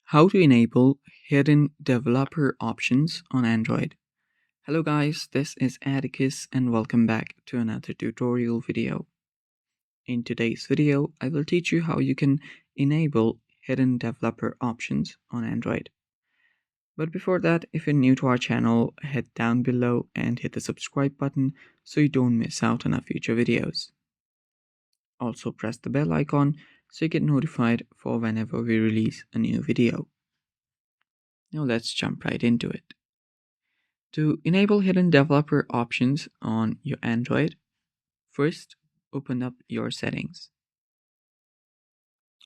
How to enable hidden developer options on Android. Hello guys, this is Atticus and welcome back to another tutorial video. In today's video, I will teach you how you can enable hidden developer options on Android. But before that, if you're new to our channel, head down below and hit the subscribe button so you don't miss out on our future videos. Also press the bell icon so you get notified for whenever we release a new video. Now let's jump right into it. To enable hidden developer options on your Android, first open up your settings.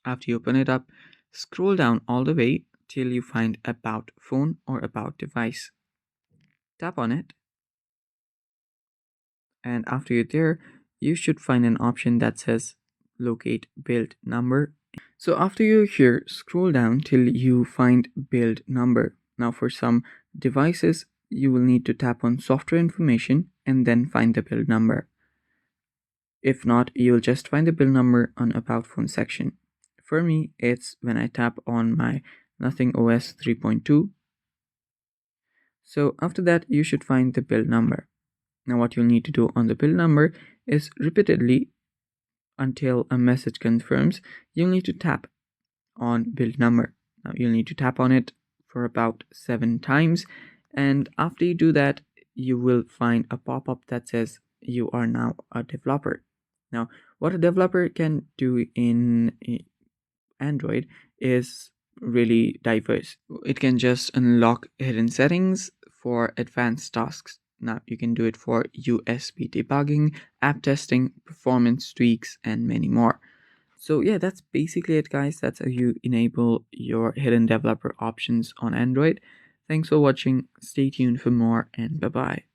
After you open it up, scroll down all the way till you find About Phone or About Device. Tap on it, and after you're there, you should find an option that says Locate Build Number. So after you're here, scroll down till you find Build Number. Now for some devices, you will need to tap on Software Information and then find the build number. If not, you'll just find the build number on About Phone section. For me, it's when I tap on my Nothing OS 3.2. So after that, you should find the build number. Now what you'll need to do on the build number is repeatedly until a message confirms, you'll need to tap on build number. Now you'll need to tap on it for about 7 times, and after you do that, you will find a pop-up that says you are now a developer. Now what a developer can do in Android is really diverse. It can just unlock hidden settings for advanced tasks. Now you can do it for USB debugging, app testing, performance tweaks, and many more. So yeah, that's basically it guys. That's how you enable your hidden developer options on Android. Thanks for watching. Stay tuned for more, and bye bye.